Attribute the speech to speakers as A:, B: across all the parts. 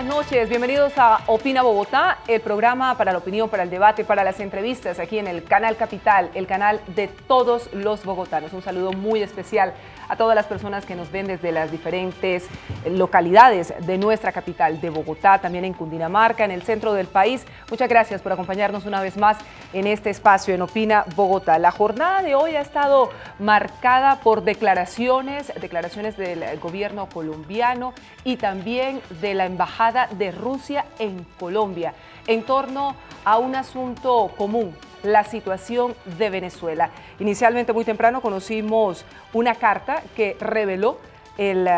A: buenas noches. Bienvenidos a Opina Bogotá, el programa para la opinión, para el debate, para las entrevistas aquí en el Canal Capital, el canal de todos los bogotanos. Un saludo muy especial a todas las personas que nos ven desde las diferentes localidades de nuestra capital, de Bogotá, también en Cundinamarca, en el centro del país. Muchas gracias por acompañarnos una vez más en este espacio en Opina Bogotá. La jornada de hoy ha estado marcada por declaraciones del gobierno colombiano y también de la Embajada de Rusia en Colombia en torno a un asunto común, la situación de Venezuela. Inicialmente, muy temprano, conocimos una carta que reveló el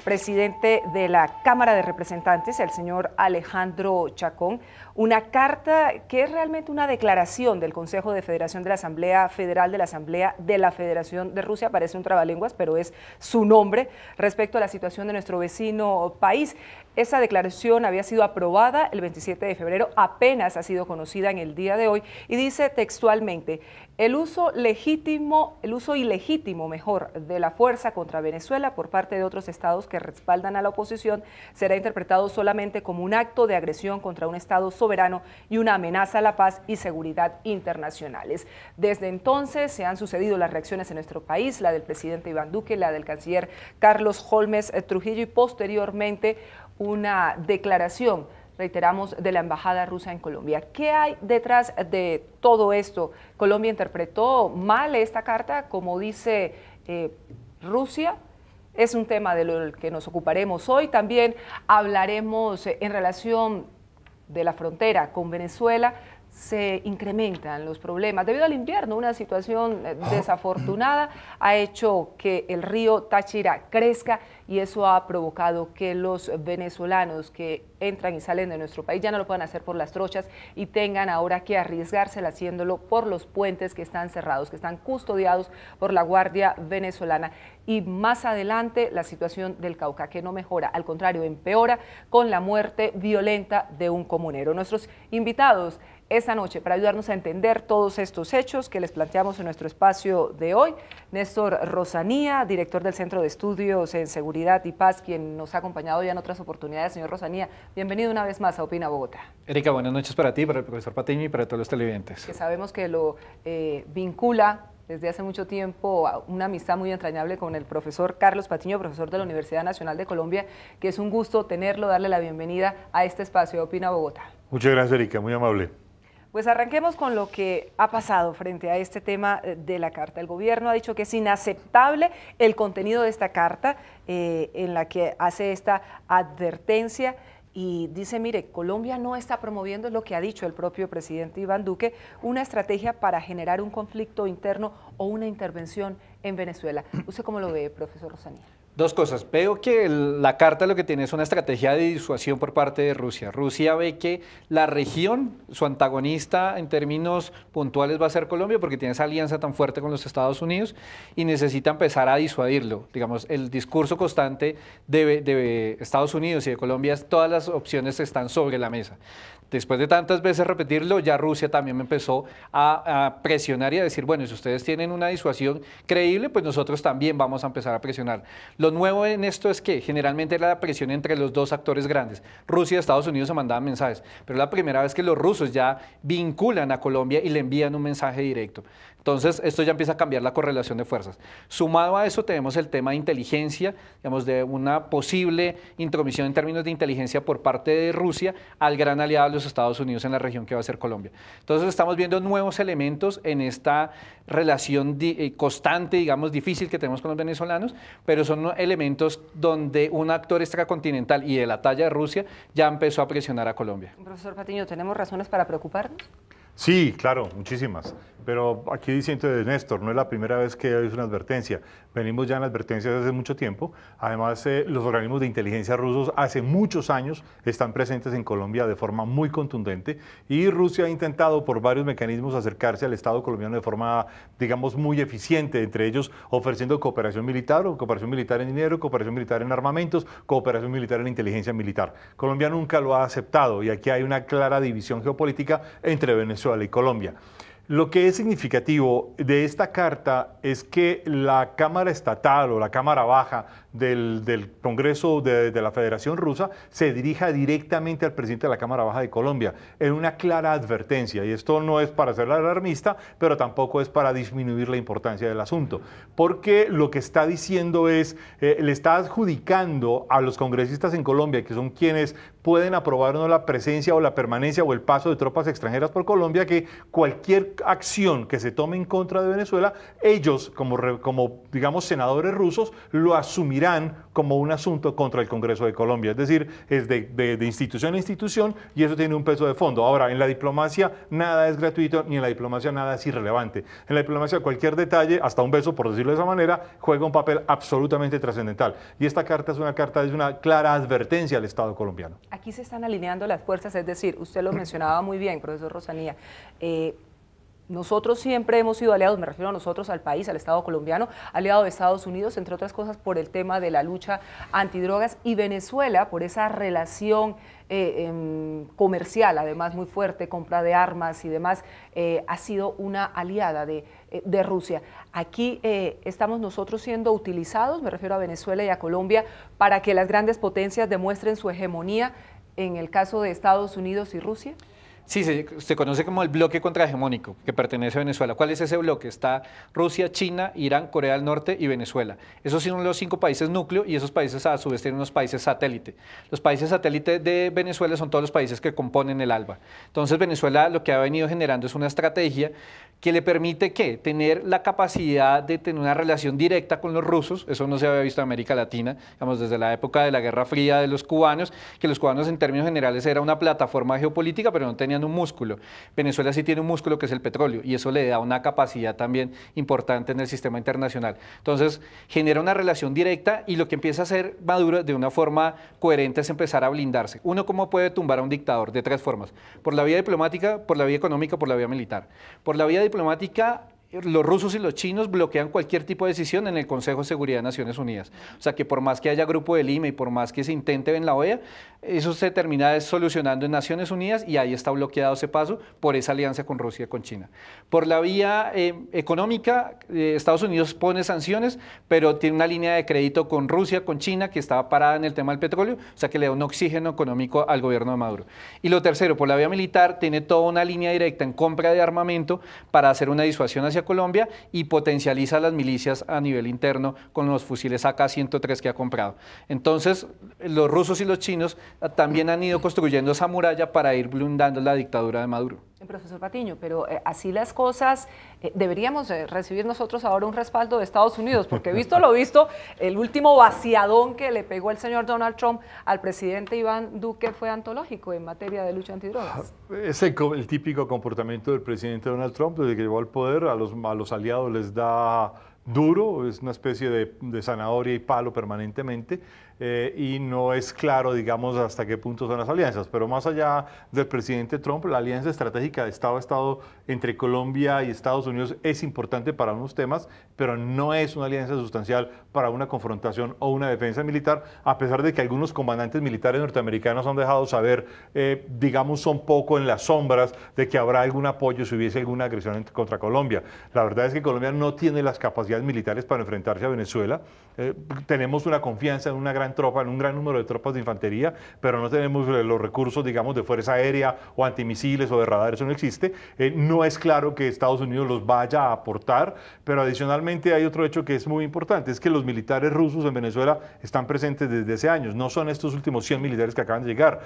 A: presidente de la Cámara de Representantes, el señor Alejandro Chacón, una carta que es realmente una declaración del Consejo de Federación de la Asamblea Federal de la Asamblea de la Federación de Rusia, parece un trabalenguas, pero es su nombre, respecto a la situación de nuestro vecino país. Esa declaración había sido aprobada el 27 de febrero, apenas ha sido conocida en el día de hoy, y dice textualmente: el uso ilegítimo de la fuerza contra Venezuela por parte de otros estados que respaldan a la oposición será interpretado solamente como un acto de agresión contra un estado soberano y una amenaza a la paz y seguridad internacionales. Desde entonces se han sucedido las reacciones en nuestro país, la del presidente Iván Duque, la del canciller Carlos Holmes Trujillo y posteriormente una declaración, reiteramos, de la Embajada rusa en Colombia. ¿Qué hay detrás de todo esto? ¿Colombia interpretó mal esta carta, como dice Rusia? Es un tema de lo que nos ocuparemos hoy. También hablaremos en relación de la frontera con Venezuela. Se incrementan los problemas debido al invierno. Una situación desafortunada ha hecho que el río Táchira crezca y eso ha provocado que los venezolanos que entran y salen de nuestro país ya no lo puedan hacer por las trochas y tengan ahora que arriesgarse haciéndolo por los puentes que están cerrados, que están custodiados por la Guardia Venezolana. Y más adelante la situación del Cauca, que no mejora, al contrario, empeora con la muerte violenta de un comunero. Nuestros invitados esta noche para ayudarnos a entender todos estos hechos que les planteamos en nuestro espacio de hoy: Néstor Rosanía, director del Centro de Estudios en Seguridad y Paz, quien nos ha acompañado ya en otras oportunidades. Señor Rosanía, bienvenido una vez más a Opina Bogotá.
B: Erika, buenas noches para ti, para el profesor Patiño y para todos los televidentes.
A: Que sabemos que lo vincula desde hace mucho tiempo a una amistad muy entrañable con el profesor Carlos Patiño, profesor de la Universidad Nacional de Colombia, que es un gusto tenerlo, darle la bienvenida a este espacio de Opina Bogotá.
C: Muchas gracias, Erika, muy amable.
A: Pues arranquemos con lo que ha pasado frente a este tema de la carta. El gobierno ha dicho que es inaceptable el contenido de esta carta en la que hace esta advertencia y dice, mire, Colombia no está promoviendo, es lo que ha dicho el propio presidente Iván Duque, una estrategia para generar un conflicto interno o una intervención en Venezuela. ¿Usted cómo lo ve, profesor Rosanía?
B: Dos cosas. Veo que la carta lo que tiene es una estrategia de disuasión por parte de Rusia. Rusia ve que la región, su antagonista en términos puntuales va a ser Colombia porque tiene esa alianza tan fuerte con los Estados Unidos y necesita empezar a disuadirlo. Digamos, el discurso constante de Estados Unidos y de Colombia, todas las opciones están sobre la mesa. Después de tantas veces repetirlo, ya Rusia también empezó a presionar y a decir, bueno, si ustedes tienen una disuasión creíble, pues nosotros también vamos a empezar a presionar. Lo nuevo en esto es que generalmente era la presión entre los dos actores grandes. Rusia y Estados Unidos se mandaban mensajes, pero es la primera vez que los rusos ya vinculan a Colombia y le envían un mensaje directo. Entonces, esto ya empieza a cambiar la correlación de fuerzas. Sumado a eso, tenemos el tema de inteligencia, digamos, de una posible intromisión en términos de inteligencia por parte de Rusia al gran aliado de los Estados Unidos en la región que va a ser Colombia. Entonces, estamos viendo nuevos elementos en esta relación constante, digamos, difícil que tenemos con los venezolanos, pero son elementos donde un actor extracontinental y de la talla de Rusia ya empezó a presionar a Colombia.
A: Profesor Patiño, ¿tenemos razones para preocuparnos?
C: Sí, claro, muchísimas. Pero aquí diciendo de Néstor, no es la primera vez que es una advertencia. Venimos ya en advertencias desde hace mucho tiempo. Además, los organismos de inteligencia rusos hace muchos años están presentes en Colombia de forma muy contundente y Rusia ha intentado por varios mecanismos acercarse al Estado colombiano de forma, digamos, muy eficiente, entre ellos ofreciendo cooperación militar o cooperación militar en dinero, cooperación militar en armamentos, cooperación militar en inteligencia militar. Colombia nunca lo ha aceptado y aquí hay una clara división geopolítica entre Venezuela y Colombia. Lo que es significativo de esta carta es que la Cámara Estatal o la Cámara Baja del Congreso de la Federación Rusa se dirija directamente al presidente de la Cámara Baja de Colombia, en una clara advertencia. Y esto no es para ser alarmista, pero tampoco es para disminuir la importancia del asunto, porque lo que está diciendo es, le está adjudicando a los congresistas en Colombia, que son quienes pueden aprobar o no la presencia o la permanencia o el paso de tropas extranjeras por Colombia, que cualquier acción que se tome en contra de Venezuela, ellos como digamos senadores rusos lo asumirán como un asunto contra el Congreso de Colombia. Es decir, es de institución a institución y eso tiene un peso de fondo. Ahora, en la diplomacia nada es gratuito ni en la diplomacia nada es irrelevante. En la diplomacia cualquier detalle, hasta un beso por decirlo de esa manera, juega un papel absolutamente trascendental. Y esta carta es una clara advertencia al Estado colombiano.
A: Aquí se están alineando las fuerzas, es decir, usted lo mencionaba muy bien, profesor Rosalía, nosotros siempre hemos sido aliados, me refiero a nosotros, al país, al Estado colombiano, aliado de Estados Unidos, entre otras cosas por el tema de la lucha antidrogas, y Venezuela por esa relación comercial, además muy fuerte, compra de armas y demás, ha sido una aliada de Rusia. Aquí estamos nosotros siendo utilizados, me refiero a Venezuela y a Colombia, para que las grandes potencias demuestren su hegemonía en el caso de Estados Unidos y Rusia.
B: Sí, se conoce como el bloque contrahegemónico que pertenece a Venezuela. ¿Cuál es ese bloque? Está Rusia, China, Irán, Corea del Norte y Venezuela. Esos son los 5 países núcleo y esos países a su vez tienen unos países satélite. Los países satélite de Venezuela son todos los países que componen el ALBA. Entonces Venezuela lo que ha venido generando es una estrategia que le permite ¿qué? Tener la capacidad de tener una relación directa con los rusos. Eso no se había visto en América Latina, digamos, desde la época de la Guerra Fría de los cubanos, que los cubanos en términos generales era una plataforma geopolítica, pero no tenían un músculo. Venezuela sí tiene un músculo que es el petróleo y eso le da una capacidad también importante en el sistema internacional. Entonces genera una relación directa y lo que empieza a hacer Maduro de una forma coherente es empezar a blindarse. Uno, ¿cómo puede tumbar a un dictador? De 3 formas: por la vía diplomática, por la vía económica, por la vía militar. Por la vía diplomática, los rusos y los chinos bloquean cualquier tipo de decisión en el Consejo de Seguridad de Naciones Unidas. O sea que por más que haya Grupo de Lima y por más que se intente en la OEA, eso se termina solucionando en Naciones Unidas y ahí está bloqueado ese paso por esa alianza con Rusia y con China. Por la vía económica, Estados Unidos pone sanciones, pero tiene una línea de crédito con Rusia, con China, que estaba parada en el tema del petróleo, o sea que le da un oxígeno económico al gobierno de Maduro. Y lo tercero, por la vía militar, tiene toda una línea directa en compra de armamento para hacer una disuasión hacia Colombia y potencializa las milicias a nivel interno con los fusiles AK-103 que ha comprado. Entonces, los rusos y los chinos también han ido construyendo esa muralla para ir blindando la dictadura de Maduro.
A: Profesor Patiño, pero así las cosas, deberíamos recibir nosotros ahora un respaldo de Estados Unidos, porque visto lo visto, el último vaciadón que le pegó el señor Donald Trump al presidente Iván Duque fue antológico en materia de lucha antidrogas.
C: Es el típico comportamiento del presidente Donald Trump. Desde que llegó al poder, a los aliados les da duro, es una especie de zanahoria y palo permanentemente, y no es claro, digamos, hasta qué punto son las alianzas. Pero más allá del presidente Trump, la alianza estratégica de Estado a Estado entre Colombia y Estados Unidos es importante para unos temas, pero no es una alianza sustancial para una confrontación o una defensa militar, a pesar de que algunos comandantes militares norteamericanos han dejado saber, digamos, un poco en las sombras de que habrá algún apoyo si hubiese alguna agresión contra Colombia. La verdad es que Colombia no tiene las capacidades militares para enfrentarse a Venezuela. Tenemos una confianza en una gran tropa, en un gran número de tropas de infantería, pero no tenemos los recursos, digamos, de fuerza aérea o antimisiles o de radar, eso no existe. No es claro que Estados Unidos los vaya a aportar, pero adicionalmente hay otro hecho que es muy importante, es que los militares rusos en Venezuela están presentes desde hace años, no son estos últimos 100 militares que acaban de llegar.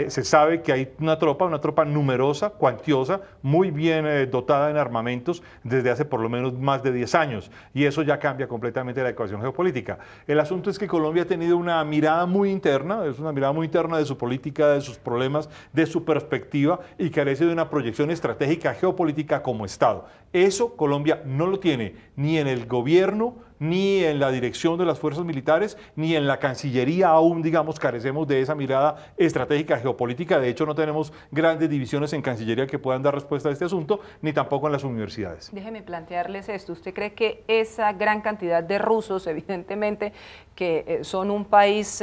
C: Se sabe que hay una tropa numerosa, cuantiosa, muy bien dotada en armamentos desde hace por lo menos más de 10 años, y eso ya cambia completamente la ecuación geopolítica. El asunto es que Colombia ha tenido una mirada muy interna, es una mirada muy interna de su política, de sus problemas, de su perspectiva, y carece de una proyección estratégica geopolítica como Estado. Eso Colombia no lo tiene ni en el gobierno, ni en la dirección de las fuerzas militares, ni en la Cancillería aún, digamos, carecemos de esa mirada estratégica geopolítica. De hecho, no tenemos grandes divisiones en Cancillería que puedan dar respuesta a este asunto, ni tampoco en las universidades.
A: Déjeme plantearles esto. ¿Usted cree que esa gran cantidad de rusos, evidentemente, que son un país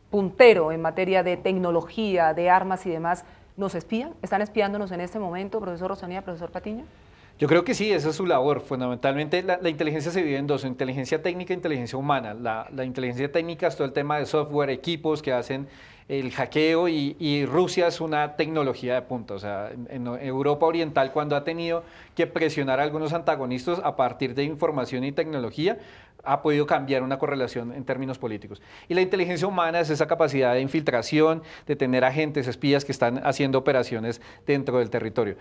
A: puntero en materia de tecnología, de armas y demás, nos espían? ¿Están espiándonos en este momento, profesor Rosalía, profesor Patiño?
B: Yo creo que sí, esa es su labor. Fundamentalmente la inteligencia se divide en dos, inteligencia técnica e inteligencia humana. La inteligencia técnica es todo el tema de software, equipos que hacen el hackeo y Rusia es una tecnología de punta. O sea, en Europa Oriental cuando ha tenido que presionar a algunos antagonistas a partir de información y tecnología, ha podido cambiar una correlación en términos políticos. Y la inteligencia humana es esa capacidad de infiltración, de tener agentes, espías que están haciendo operaciones dentro del territorio.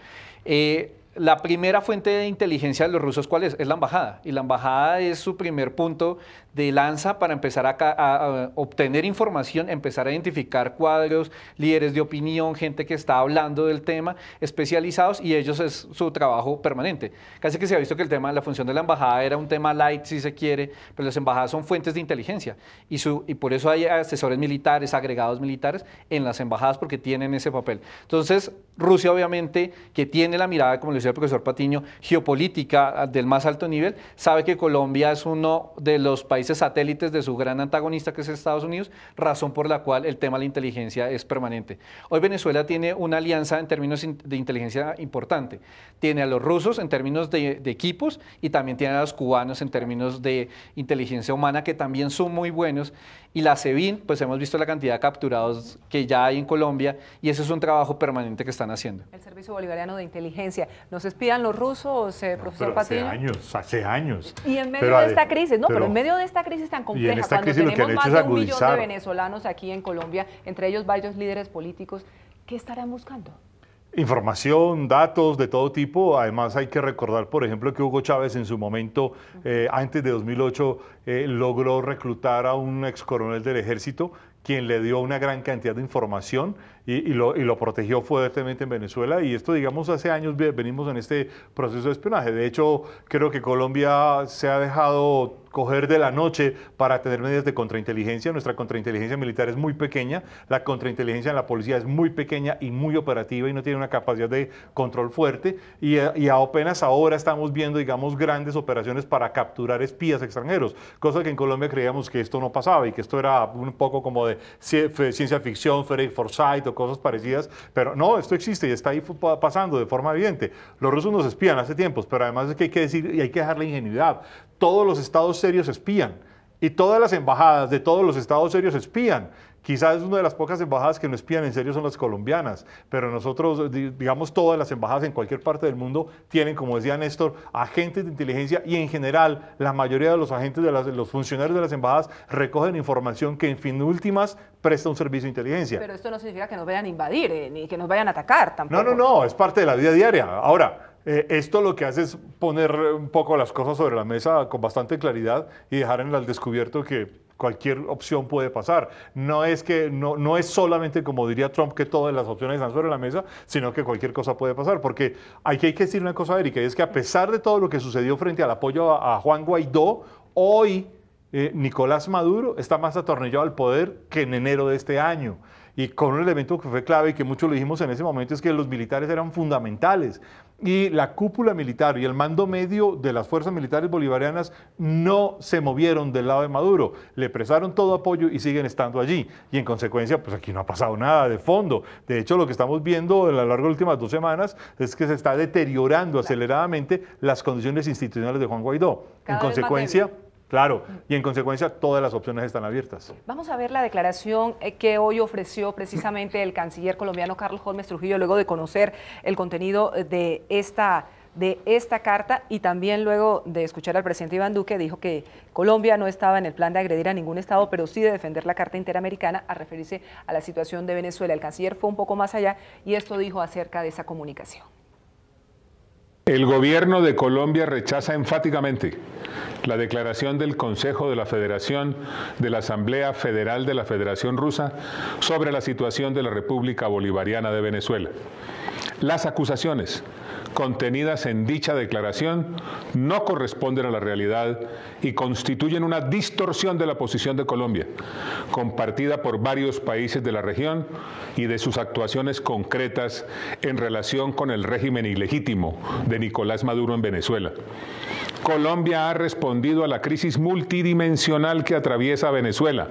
B: La primera fuente de inteligencia de los rusos, ¿cuál es? Es la embajada. Y la embajada es su primer punto de lanza para empezar a obtener información, empezar a identificar cuadros, líderes de opinión, gente que está hablando del tema, especializados, y ellos es su trabajo permanente. Casi que se ha visto que el tema, la función de la embajada era un tema light, si se quiere, pero las embajadas son fuentes de inteligencia. Y por eso hay asesores militares, agregados militares en las embajadas, porque tienen ese papel. Entonces, Rusia, obviamente, que tiene la mirada, como le decía el profesor Patiño, geopolítica del más alto nivel, sabe que Colombia es uno de los países satélites de su gran antagonista, que es Estados Unidos, razón por la cual el tema de la inteligencia es permanente. Hoy Venezuela tiene una alianza en términos de inteligencia importante. Tiene a los rusos en términos de equipos y también tiene a los cubanos en términos de inteligencia humana, que también son muy buenos. Y la SEBIN, pues hemos visto la cantidad de capturados que ya hay en Colombia y ese es un trabajo permanente que están haciendo.
A: El Servicio Bolivariano de Inteligencia. ¿Nos espían los rusos, profesor Patiño?
C: Hace años.
A: Y en medio de esta crisis, pero en medio de esta crisis tan compleja, cuando tenemos más de 1 millón de venezolanos aquí en Colombia, entre ellos varios líderes políticos, ¿qué estarán buscando?
C: Información, datos de todo tipo. Además hay que recordar, por ejemplo, que Hugo Chávez en su momento, antes de 2008, logró reclutar a un ex coronel del ejército, quien le dio una gran cantidad de información y lo protegió fuertemente en Venezuela. Y esto, digamos, hace años venimos en este proceso de espionaje. De hecho, creo que Colombia se ha dejado coger de la noche para tener medidas de contrainteligencia. Nuestra contrainteligencia militar es muy pequeña, la contrainteligencia en la policía es muy pequeña y muy operativa y no tiene una capacidad de control fuerte. Y apenas ahora estamos viendo, digamos, grandes operaciones para capturar espías extranjeros, cosa que en Colombia creíamos que esto no pasaba y que esto era un poco como de ciencia ficción, Freddy Forsyth o cosas parecidas, pero no, esto existe y está ahí pasando de forma evidente. Los rusos nos espían hace tiempos, pero además es que hay que decir y hay que dejar la ingenuidad. Todos los estados serios espían y todas las embajadas de todos los estados serios espían. Quizás una de las pocas embajadas que no espían en serio son las colombianas, pero nosotros, digamos, todas las embajadas en cualquier parte del mundo tienen, como decía Néstor, agentes de inteligencia y en general la mayoría de los agentes, los funcionarios de las embajadas recogen información que en fin de últimas presta un servicio de inteligencia.
A: Pero esto no significa que nos vayan a invadir ni que nos vayan a atacar tampoco.
C: No, es parte de la vida diaria. Ahora, esto lo que hace es poner un poco las cosas sobre la mesa con bastante claridad y dejar en el descubierto que cualquier opción puede pasar. No es solamente, como diría Trump, que todas las opciones están sobre la mesa, sino que cualquier cosa puede pasar. Porque hay que decir una cosa, Erika, y es que a pesar de todo lo que sucedió frente al apoyo a Juan Guaidó, hoy Nicolás Maduro está más atornillado al poder que en enero de este año. Y con un elemento que fue clave y que muchos lo dijimos en ese momento es que los militares eran fundamentales. Y la cúpula militar y el mando medio de las fuerzas militares bolivarianas no se movieron del lado de Maduro. Le prestaron todo apoyo y siguen estando allí. Y en consecuencia, pues aquí no ha pasado nada de fondo. De hecho, lo que estamos viendo a lo largo de las últimas 2 semanas es que se está deteriorando aceleradamente las condiciones institucionales de Juan Guaidó. En consecuencia... Claro, y en consecuencia todas las opciones están abiertas.
A: Vamos a ver la declaración que hoy ofreció precisamente el canciller colombiano Carlos Holmes Trujillo luego de conocer el contenido de esta carta y también luego de escuchar al presidente Iván Duque. Dijo que Colombia no estaba en el plan de agredir a ningún estado, pero sí de defender la Carta Interamericana, a referirse a la situación de Venezuela. El canciller fue un poco más allá y esto dijo acerca de esa comunicación.
D: El gobierno de Colombia rechaza enfáticamente la declaración del Consejo de la Federación de la Asamblea Federal de la Federación Rusa sobre la situación de la República Bolivariana de Venezuela. Las acusaciones contenidas en dicha declaración no corresponden a la realidad y constituyen una distorsión de la posición de Colombia, compartida por varios países de la región y de sus actuaciones concretas en relación con el régimen ilegítimo de Nicolás Maduro en Venezuela. Colombia ha respondido a la crisis multidimensional que atraviesa Venezuela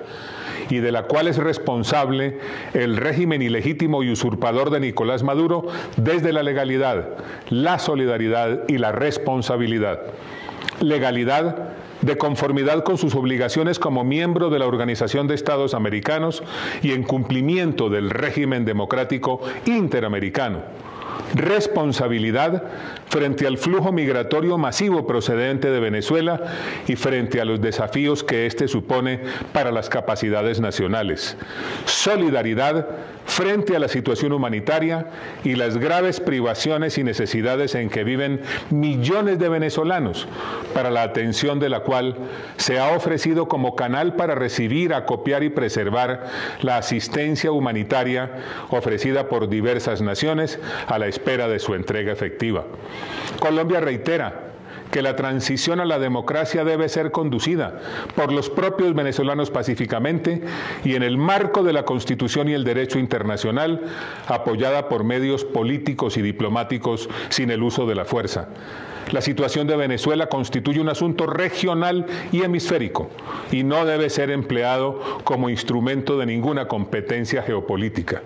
D: y de la cual es responsable el régimen ilegítimo y usurpador de Nicolás Maduro desde la legalidad, la solidaridad y la responsabilidad. Legalidad de conformidad con sus obligaciones como miembro de la Organización de Estados Americanos y en cumplimiento del régimen democrático interamericano. Responsabilidad frente al flujo migratorio masivo procedente de Venezuela y frente a los desafíos que éste supone para las capacidades nacionales. Solidaridad frente a la situación humanitaria y las graves privaciones y necesidades en que viven millones de venezolanos, para la atención de la cual se ha ofrecido como canal para recibir, acopiar y preservar la asistencia humanitaria ofrecida por diversas naciones a la espera de su entrega efectiva. Colombia reitera que la transición a la democracia debe ser conducida por los propios venezolanos pacíficamente y en el marco de la Constitución y el derecho internacional, apoyada por medios políticos y diplomáticos sin el uso de la fuerza. La situación de Venezuela constituye un asunto regional y hemisférico y no debe ser empleado como instrumento de ninguna competencia geopolítica.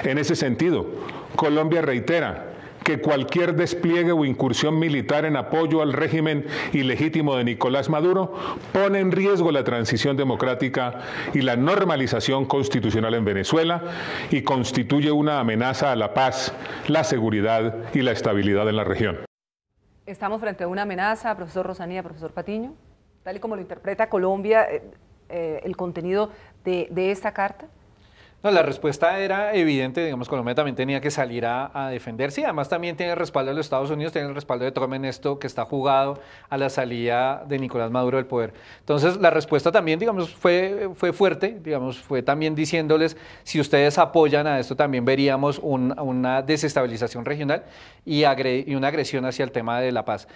D: En ese sentido, Colombia reitera que cualquier despliegue o incursión militar en apoyo al régimen ilegítimo de Nicolás Maduro pone en riesgo la transición democrática y la normalización constitucional en Venezuela y constituye una amenaza a la paz, la seguridad y la estabilidad en la región.
A: ¿Estamos frente a una amenaza, profesor Rosanía, profesor Patiño? Tal y como lo interpreta Colombia, el contenido de esta carta.
B: No, la respuesta era evidente, digamos, Colombia también tenía que salir a defenderse y además también tiene el respaldo de los Estados Unidos, tiene el respaldo de Trump en esto que está jugado a la salida de Nicolás Maduro del poder. Entonces, la respuesta también, digamos, fue fuerte, digamos, fue también diciéndoles, si ustedes apoyan a esto, también veríamos una desestabilización regional y una agresión hacia el tema de la paz.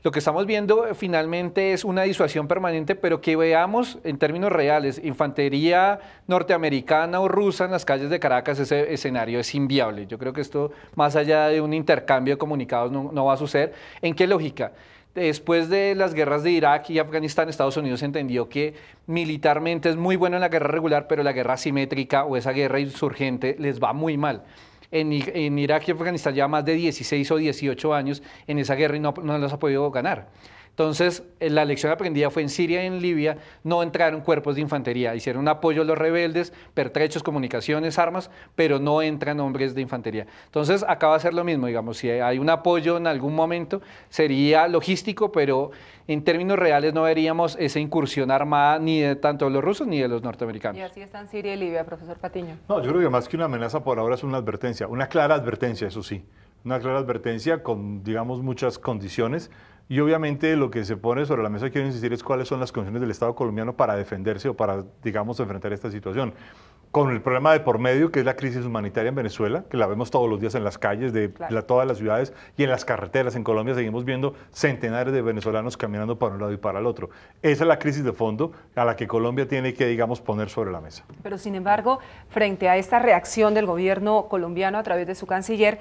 B: Lo que estamos viendo finalmente es una disuasión permanente, pero que veamos en términos reales, infantería norteamericana o rusa en las calles de Caracas, ese escenario es inviable. Yo creo que esto, más allá de un intercambio de comunicados, no va a suceder. ¿En qué lógica? Después de las guerras de Irak y Afganistán, Estados Unidos entendió que militarmente es muy bueno en la guerra regular, pero la guerra asimétrica o esa guerra insurgente les va muy mal. En Irak y Afganistán lleva más de 16 o 18 años en esa guerra y no los ha podido ganar. Entonces, la lección aprendida fue en Siria y en Libia, no entraron cuerpos de infantería, hicieron un apoyo a los rebeldes, pertrechos, comunicaciones, armas, pero no entran hombres de infantería. Entonces, acá va a ser lo mismo, digamos, si hay un apoyo en algún momento, sería logístico, pero en términos reales no veríamos esa incursión armada ni de tanto de los rusos ni de los norteamericanos.
A: Y así están Siria y Libia, profesor Patiño.
C: No, yo creo que más que una amenaza por ahora es una advertencia, una clara advertencia, eso sí, una clara advertencia con, digamos, muchas condiciones. Y obviamente lo que se pone sobre la mesa, quiero insistir, es cuáles son las condiciones del Estado colombiano para defenderse o para, digamos, enfrentar esta situación. Con el problema de por medio, que es la crisis humanitaria en Venezuela, que la vemos todos los días en las calles de todas las ciudades y en las carreteras en Colombia, seguimos viendo centenares de venezolanos caminando para un lado y para el otro. Esa es la crisis de fondo a la que Colombia tiene que, digamos, poner sobre la mesa.
A: Pero sin embargo, frente a esta reacción del gobierno colombiano a través de su canciller,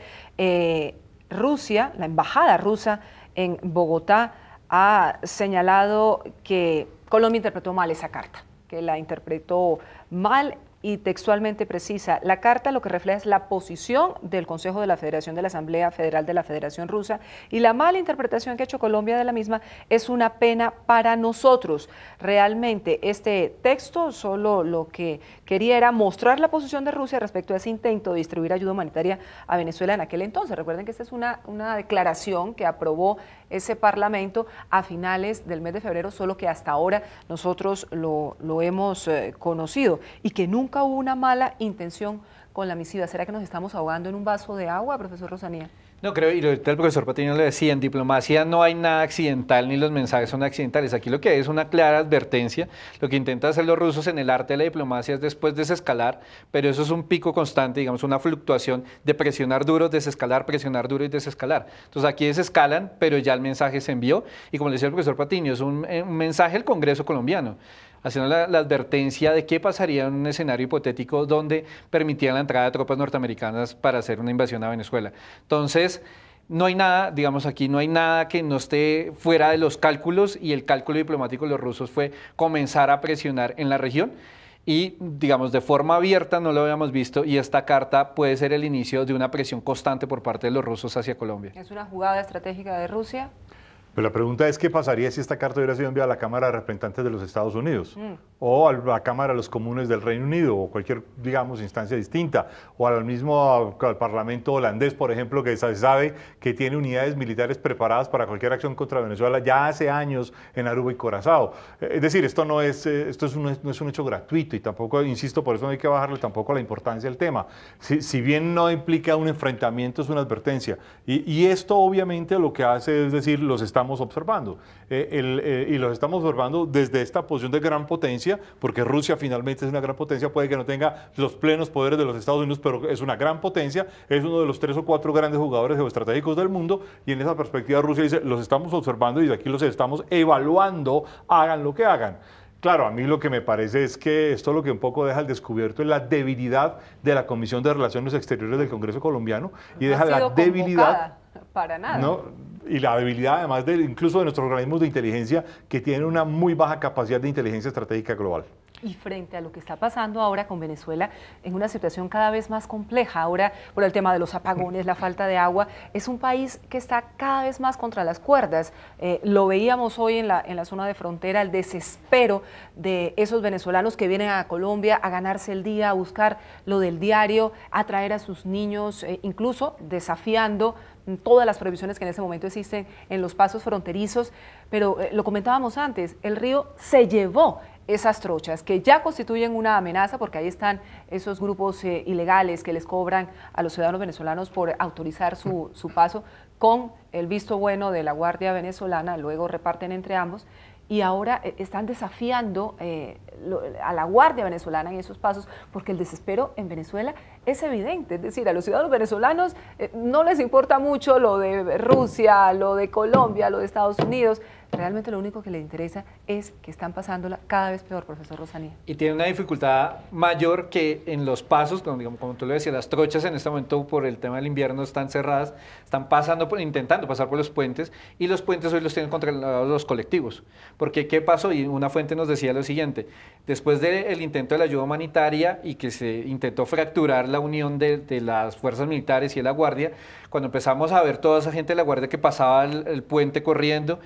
A: Rusia, la embajada rusa en Bogotá, ha señalado que Colombia interpretó mal esa carta, que la interpretó mal y textualmente precisa. La carta lo que refleja es la posición del Consejo de la Federación de la Asamblea Federal de la Federación Rusa y la mala interpretación que ha hecho Colombia de la misma es una pena para nosotros. Realmente este texto solo lo que quería era mostrar la posición de Rusia respecto a ese intento de distribuir ayuda humanitaria a Venezuela en aquel entonces. Recuerden que esta es una declaración que aprobó ese Parlamento a finales del mes de febrero, solo que hasta ahora nosotros lo hemos conocido y que nunca hubo una mala intención con la misiva. ¿Será que nos estamos ahogando en un vaso de agua, profesor Rosanía?
B: No creo, y el profesor Patiño le decía, en diplomacia no hay nada accidental ni los mensajes son accidentales. Aquí lo que hay es una clara advertencia. Lo que intentan hacer los rusos en el arte de la diplomacia es después desescalar, pero eso es un pico constante, digamos, una fluctuación de presionar duro, desescalar, presionar duro y desescalar. Entonces aquí desescalan, pero ya el mensaje se envió y como le decía el profesor Patiño, es un mensaje al Congreso colombiano, haciendo la advertencia de qué pasaría en un escenario hipotético donde permitían la entrada de tropas norteamericanas para hacer una invasión a Venezuela. Entonces, no hay nada, digamos aquí no hay nada que no esté fuera de los cálculos, y el cálculo diplomático de los rusos fue comenzar a presionar en la región y, digamos, de forma abierta no lo habíamos visto, y esta carta puede ser el inicio de una presión constante por parte de los rusos hacia Colombia.
A: ¿Es una jugada estratégica de Rusia?
C: Pero la pregunta es, ¿qué pasaría si esta carta hubiera sido enviada a la Cámara de Representantes de los Estados Unidos? O a la Cámara de los Comunes del Reino Unido, o cualquier, digamos, instancia distinta, o al mismo al Parlamento holandés, por ejemplo, que se sabe que tiene unidades militares preparadas para cualquier acción contra Venezuela ya hace años en Aruba y Curazao. Es decir, esto no es un hecho gratuito, y tampoco, insisto, por eso no hay que bajarle tampoco la importancia del tema. Si bien no implica un enfrentamiento, es una advertencia. Y esto obviamente lo que hace es decir, los estamos observando. Y los estamos observando desde esta posición de gran potencia, porque Rusia finalmente es una gran potencia, puede que no tenga los plenos poderes de los Estados Unidos, pero es una gran potencia, es uno de los 3 o 4 grandes jugadores geoestratégicos del mundo, y en esa perspectiva Rusia dice, los estamos observando y de aquí los estamos evaluando, hagan lo que hagan. Claro, a mí lo que me parece es que esto lo que un poco deja al descubierto es la debilidad de la Comisión de Relaciones Exteriores del Congreso colombiano, y deja la debilidad
A: para nada.
C: ¿no? Y la debilidad además incluso de nuestros organismos de inteligencia, que tienen una muy baja capacidad de inteligencia estratégica global.
A: Y frente a lo que está pasando ahora con Venezuela, en una situación cada vez más compleja, ahora por el tema de los apagones, la falta de agua, es un país que está cada vez más contra las cuerdas. Lo veíamos hoy en la zona de frontera, el desespero de esos venezolanos que vienen a Colombia a ganarse el día, a buscar lo del diario, a traer a sus niños, incluso desafiando todas las prohibiciones que en ese momento existen en los pasos fronterizos. Pero lo comentábamos antes, el río se llevó esas trochas que ya constituyen una amenaza, porque ahí están esos grupos ilegales que les cobran a los ciudadanos venezolanos por autorizar su paso, con el visto bueno de la Guardia venezolana, luego reparten entre ambos, y ahora están desafiando a la Guardia venezolana en esos pasos, porque el desespero en Venezuela es evidente. Es decir, a los ciudadanos venezolanos no les importa mucho lo de Rusia, lo de Colombia, lo de Estados Unidos. Realmente lo único que les interesa es que están pasándola cada vez peor, profesor Rosanía.
B: Y tiene una dificultad mayor que en los pasos, como tú lo decías, las trochas en este momento por el tema del invierno están cerradas, están intentando pasar por los puentes, y los puentes hoy los tienen contra los colectivos. Porque ¿qué pasó? Y una fuente nos decía lo siguiente: después del intento de la ayuda humanitaria y que se intentó fracturar la unión de las fuerzas militares y de la Guardia, cuando empezamos a ver toda esa gente de la Guardia que pasaba el puente corriendo,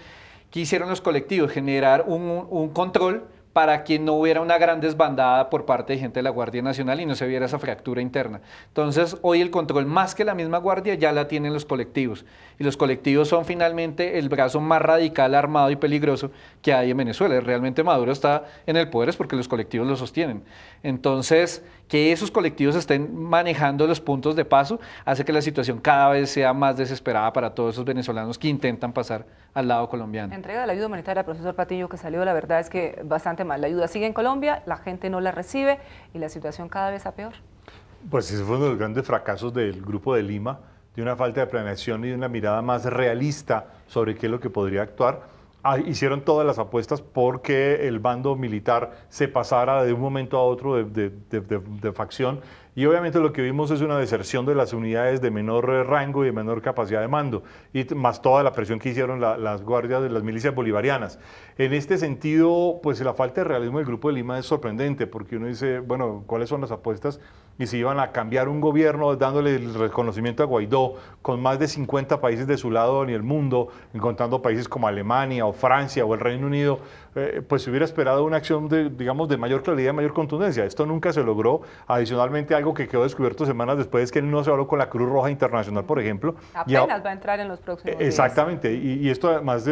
B: ¿qué hicieron los colectivos? Generar un control para que no hubiera una gran desbandada por parte de gente de la Guardia Nacional y no se viera esa fractura interna. Entonces, hoy el control, más que la misma Guardia, ya la tienen los colectivos. Y los colectivos son finalmente el brazo más radical, armado y peligroso que hay en Venezuela. Realmente Maduro está en el poder es porque los colectivos lo sostienen. Entonces, que esos colectivos estén manejando los puntos de paso hace que la situación cada vez sea más desesperada para todos esos venezolanos que intentan pasar al lado colombiano.
A: La entrega de la ayuda humanitaria, profesor Patiño, que salió, la verdad es que bastante mal. La ayuda sigue en Colombia, la gente no la recibe y la situación cada vez a peor.
C: Pues ese fue uno de los grandes fracasos del Grupo de Lima, de una falta de planeación y de una mirada más realista sobre qué es lo que podría actuar. Hicieron todas las apuestas porque el bando militar se pasara de un momento a otro de facción, y obviamente lo que vimos es una deserción de las unidades de menor rango y de menor capacidad de mando, y más toda la presión que hicieron las guardias de las milicias bolivarianas. En este sentido, pues la falta de realismo del Grupo de Lima es sorprendente, porque uno dice, bueno, ¿cuáles son las apuestas? Y si iban a cambiar un gobierno dándole el reconocimiento a Guaidó, con más de 50 países de su lado en el mundo, contando países como Alemania o Francia o el Reino Unido, pues se hubiera esperado una acción de mayor claridad, mayor contundencia. Esto nunca se logró. Adicionalmente, algo que quedó descubierto semanas después es que no se habló con la Cruz Roja Internacional, por ejemplo.
A: Apenas va a entrar en los próximos días.
C: Exactamente, y esto además,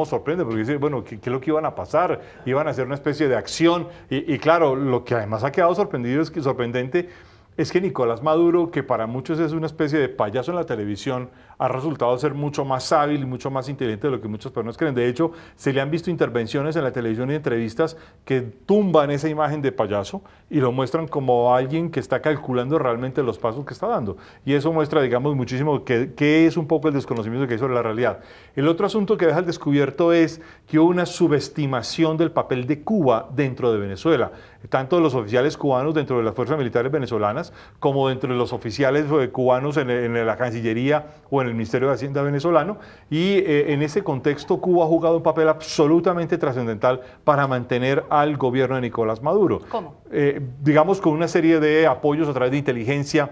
C: sorprende, porque dice, bueno, ¿qué es lo que iban a pasar? Iban a hacer una especie de acción, y claro, lo que además ha quedado sorprendente es que Nicolás Maduro, que para muchos es una especie de payaso en la televisión, ha resultado ser mucho más hábil y mucho más inteligente de lo que muchas personas creen. De hecho, se le han visto intervenciones en la televisión y entrevistas que tumban esa imagen de payaso y lo muestran como alguien que está calculando realmente los pasos que está dando. Y eso muestra, digamos, muchísimo que es un poco el desconocimiento que hay sobre la realidad. El otro asunto que deja al descubierto es que hubo una subestimación del papel de Cuba dentro de Venezuela, tanto de los oficiales cubanos dentro de las fuerzas militares venezolanas como dentro de los oficiales cubanos en la Cancillería o en el Ministerio de Hacienda venezolano, y en ese contexto Cuba ha jugado un papel absolutamente trascendental para mantener al gobierno de Nicolás Maduro.
A: ¿Cómo?
C: Digamos con una serie de apoyos a través de inteligencia,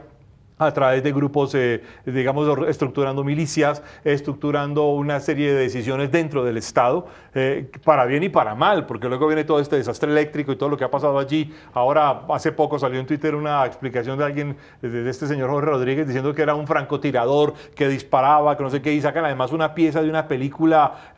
C: a través de grupos, digamos, estructurando milicias, estructurando una serie de decisiones dentro del Estado, para bien y para mal, porque luego viene todo este desastre eléctrico y todo lo que ha pasado allí. Ahora, hace poco salió en Twitter una explicación de alguien, de este señor Jorge Rodríguez, diciendo que era un francotirador que disparaba, que no sé qué, y sacan además una pieza de una película,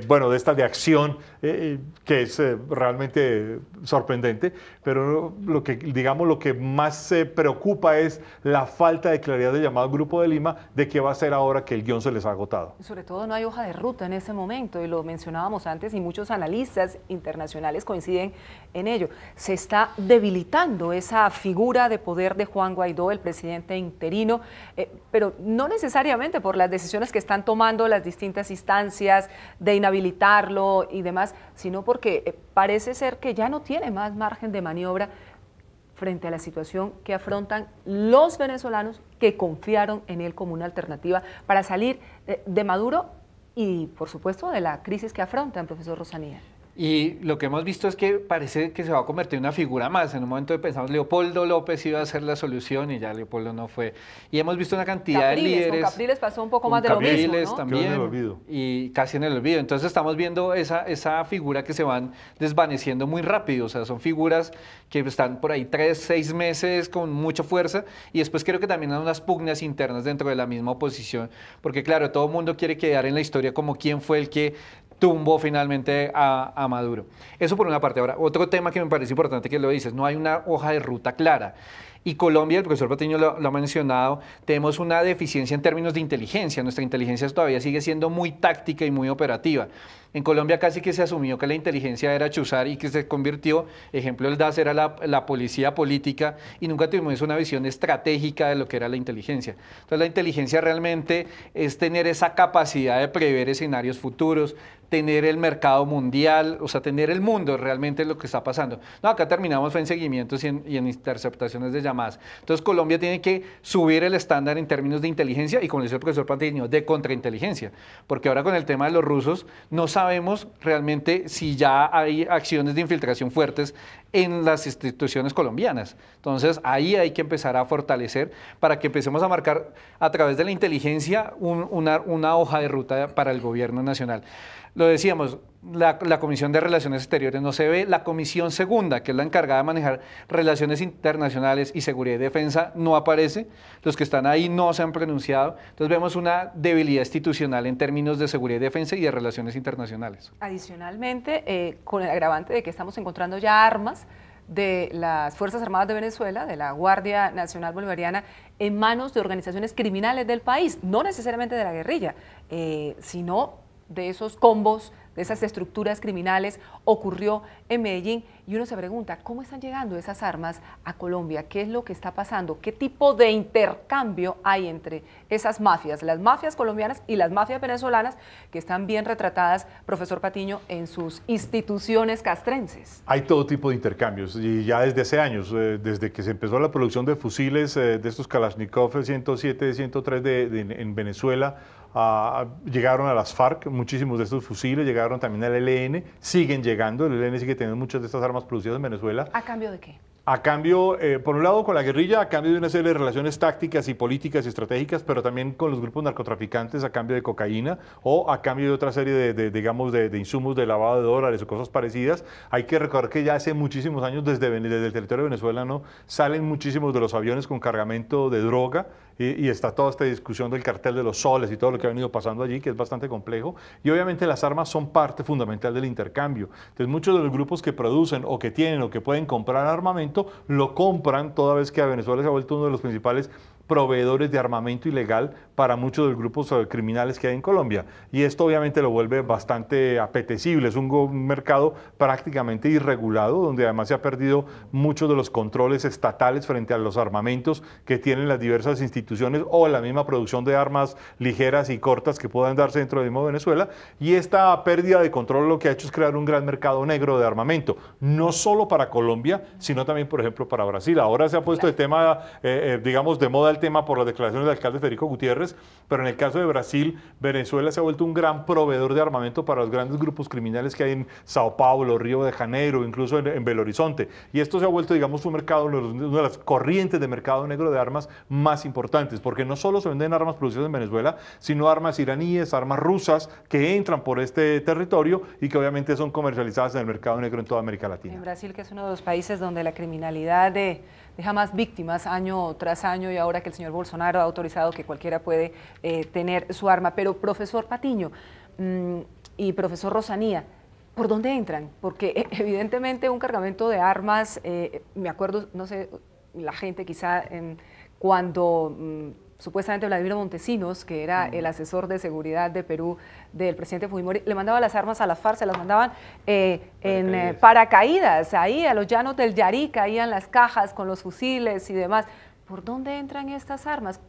C: bueno, de estas de acción, que es realmente sorprendente, pero lo que, digamos, lo que más preocupa es la falta de claridad del llamado Grupo de Lima de qué va a hacer ahora que el guión se les ha agotado.
A: Sobre todo no hay hoja de ruta en ese momento, y lo mencionábamos antes, y muchos analistas internacionales coinciden en ello. Se está debilitando esa figura de poder de Juan Guaidó, el presidente interino, pero no necesariamente por las decisiones que están tomando las distintas instancias de inhabilitarlo y demás, sino porque parece ser que ya no tiene más margen de maniobra frente a la situación que afrontan los venezolanos que confiaron en él como una alternativa para salir de Maduro y, por supuesto, de la crisis que afrontan, profesor Rosanía.
B: Y lo que hemos visto es que parece que se va a convertir en una figura más. En un momento pensamos Leopoldo López iba a ser la solución y ya Leopoldo no fue. Y hemos visto una cantidad de líderes.
A: Con Capriles pasó un poco más de lo mismo, ¿no?
B: También, y casi en el olvido. Entonces estamos viendo esa figura que se van desvaneciendo muy rápido. O sea, son figuras que están por ahí 3, 6 meses con mucha fuerza, y después creo que también hay unas pugnas internas dentro de la misma oposición, porque claro, todo el mundo quiere quedar en la historia como quién fue el que tumbó finalmente a Maduro. Eso por una parte. Ahora, otro tema que me parece importante que lo dices, no hay una hoja de ruta clara. Y Colombia, el profesor Patiño lo ha mencionado, tenemos una deficiencia en términos de inteligencia. Nuestra inteligencia todavía sigue siendo muy táctica y muy operativa. En Colombia casi que se asumió que la inteligencia era chuzar y que se convirtió, ejemplo, el DAS era la policía política, y nunca tuvimos una visión estratégica de lo que era la inteligencia. Entonces la inteligencia realmente es tener esa capacidad de prever escenarios futuros, tener el mercado mundial, o sea, tener el mundo realmente lo que está pasando. No, acá terminamos fue en seguimientos y en interceptaciones de llamadas. Entonces Colombia tiene que subir el estándar en términos de inteligencia y, como dice el profesor Patiño, de contrainteligencia, porque ahora con el tema de los rusos no sabemos realmente si ya hay acciones de infiltración fuertes en las instituciones colombianas. Entonces ahí hay que empezar a fortalecer para que empecemos a marcar a través de la inteligencia una hoja de ruta para el gobierno nacional. Lo decíamos, la Comisión de Relaciones Exteriores no se ve, la Comisión Segunda, que es la encargada de manejar relaciones internacionales y seguridad y defensa, no aparece, los que están ahí no se han pronunciado, entonces vemos una debilidad institucional en términos de seguridad y defensa y de relaciones internacionales.
A: Adicionalmente, con el agravante de que estamos encontrando ya armas de las Fuerzas Armadas de Venezuela, de la Guardia Nacional Bolivariana, en manos de organizaciones criminales del país, no necesariamente de la guerrilla, sino de esos combos, de esas estructuras criminales, ocurrió en Medellín, y uno se pregunta, ¿cómo están llegando esas armas a Colombia? ¿Qué es lo que está pasando? ¿Qué tipo de intercambio hay entre esas mafias, las mafias colombianas y las mafias venezolanas, que están bien retratadas, profesor Patiño, en sus instituciones castrenses?
C: Hay todo tipo de intercambios, y ya desde hace años, desde que se empezó la producción de fusiles, de estos Kalashnikov 107, 103 en Venezuela, llegaron a las FARC, muchísimos de estos fusiles, llegaron también al ELN, siguen llegando, el ELN sigue teniendo muchas de estas armas producidas en Venezuela.
A: ¿A cambio de qué?
C: A cambio, por un lado con la guerrilla, a cambio de una serie de relaciones tácticas y políticas y estratégicas, pero también con los grupos narcotraficantes a cambio de cocaína o a cambio de otra serie de insumos de lavado de dólares o cosas parecidas. Hay que recordar que ya hace muchísimos años desde el territorio venezolano salen muchísimos de los aviones con cargamento de droga, y está toda esta discusión del cartel de los soles y todo lo que ha venido pasando allí, que es bastante complejo. Y obviamente las armas son parte fundamental del intercambio. Entonces muchos de los grupos que producen o que tienen o que pueden comprar armamento, lo compran toda vez que a Venezuela se ha vuelto uno de los principales proveedores de armamento ilegal para muchos de los grupos criminales que hay en Colombia. Y esto obviamente lo vuelve bastante apetecible. Es un mercado prácticamente irregulado, donde además se ha perdido muchos de los controles estatales frente a los armamentos que tienen las diversas instituciones o la misma producción de armas ligeras y cortas que puedan darse dentro del mismo Venezuela. Y esta pérdida de control lo que ha hecho es crear un gran mercado negro de armamento, no solo para Colombia, sino también, por ejemplo, para Brasil. Ahora se ha puesto el tema, digamos, de moda el el tema por las declaraciones del alcalde Federico Gutiérrez, pero en el caso de Brasil, Venezuela se ha vuelto un gran proveedor de armamento para los grandes grupos criminales que hay en Sao Paulo, Río de Janeiro, incluso en Belo Horizonte. Y esto se ha vuelto, digamos, un mercado, una de las corrientes de mercado negro de armas más importantes, porque no solo se venden armas producidas en Venezuela, sino armas iraníes, armas rusas que entran por este territorio y que obviamente son comercializadas en el mercado negro en toda América Latina.
A: En Brasil, que es uno de los países donde la criminalidad deja más víctimas año tras año, y ahora que el señor Bolsonaro ha autorizado que cualquiera puede tener su arma. Pero profesor Patiño y profesor Rosanía, ¿por dónde entran? Porque evidentemente un cargamento de armas, me acuerdo, no sé, la gente quizá cuando supuestamente Vladimiro Montesinos, que era el asesor de seguridad de Perú del presidente Fujimori, le mandaba las armas a las FARC, se las mandaban en paracaídas, ahí a los llanos del Yarí, caían las cajas con los fusiles y demás. ¿Por dónde entran estas armas?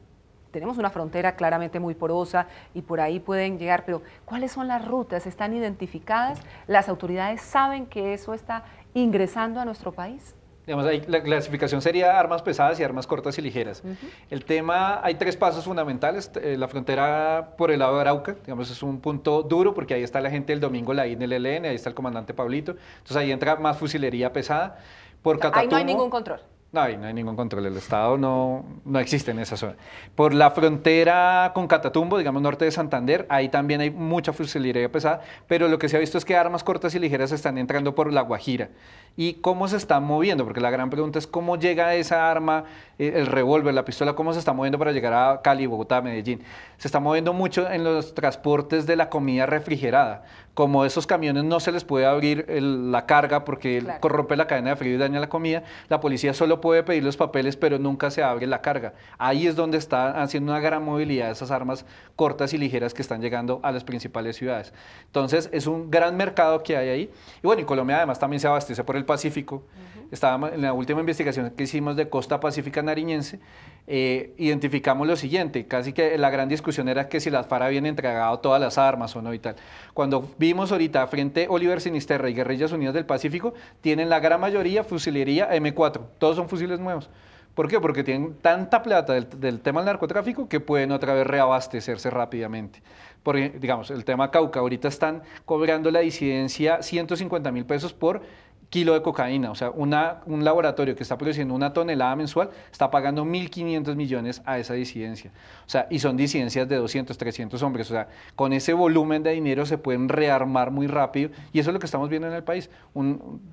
A: Tenemos una frontera claramente muy porosa y por ahí pueden llegar, pero ¿cuáles son las rutas? ¿Están identificadas? ¿Las autoridades saben que eso está ingresando a nuestro país?
B: Digamos, ahí la clasificación sería armas pesadas y armas cortas y ligeras. El tema, hay 3 pasos fundamentales. La frontera por el lado de Arauca, digamos, es un punto duro porque ahí está la gente del Domingo Laín del ELN, ahí está el comandante Pablito. Entonces ahí entra más fusilería pesada. Por Catatumbo,
A: ahí no hay ningún control.
B: No, ahí no hay ningún control, el Estado no existe en esa zona. Por la frontera con Catatumbo, digamos norte de Santander, ahí también hay mucha fusilería pesada, pero lo que se ha visto es que armas cortas y ligeras están entrando por La Guajira. ¿Y cómo se están moviendo? Porque la gran pregunta es cómo llega esa arma, el revólver, la pistola, cómo se está moviendo para llegar a Cali, Bogotá, Medellín. Se está moviendo mucho en los transportes de la comida refrigerada. Como esos camiones no se les puede abrir la carga porque corrompe la cadena de frío y daña la comida, la policía solo puede pedir los papeles, pero nunca se abre la carga. Ahí es donde está haciendo una gran movilidad de esas armas cortas y ligeras que están llegando a las principales ciudades. Entonces, es un gran mercado que hay ahí. Y bueno, y Colombia además también se abastece por el Pacífico. Estábamos en la última investigación que hicimos de Costa Pacífica Nariñense, identificamos lo siguiente, casi que la gran discusión era que si las FARC habían entregado todas las armas o no y tal. Cuando vimos ahorita Frente Oliver Sinisterra y Guerrillas Unidas del Pacífico, tienen la gran mayoría fusilería M4, todos son fusiles nuevos. ¿Por qué? Porque tienen tanta plata del tema del narcotráfico que pueden otra vez reabastecerse rápidamente. Porque, digamos, el tema Cauca, ahorita están cobrando la disidencia 150.000 pesos por kilo de cocaína, o sea, un laboratorio que está produciendo 1 tonelada mensual está pagando 1.500 millones a esa disidencia, o sea, y son disidencias de 200, 300 hombres, o sea, con ese volumen de dinero se pueden rearmar muy rápido y eso es lo que estamos viendo en el país,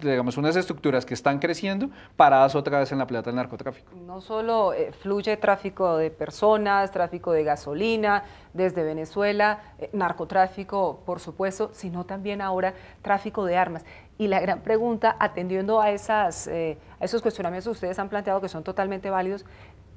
B: digamos, unas estructuras que están creciendo paradas otra vez en la plata del narcotráfico.
A: No solo fluye tráfico de personas, tráfico de gasolina desde Venezuela, narcotráfico, por supuesto, sino también ahora tráfico de armas. Y la gran pregunta, atendiendo a esos cuestionamientos que ustedes han planteado, que son totalmente válidos,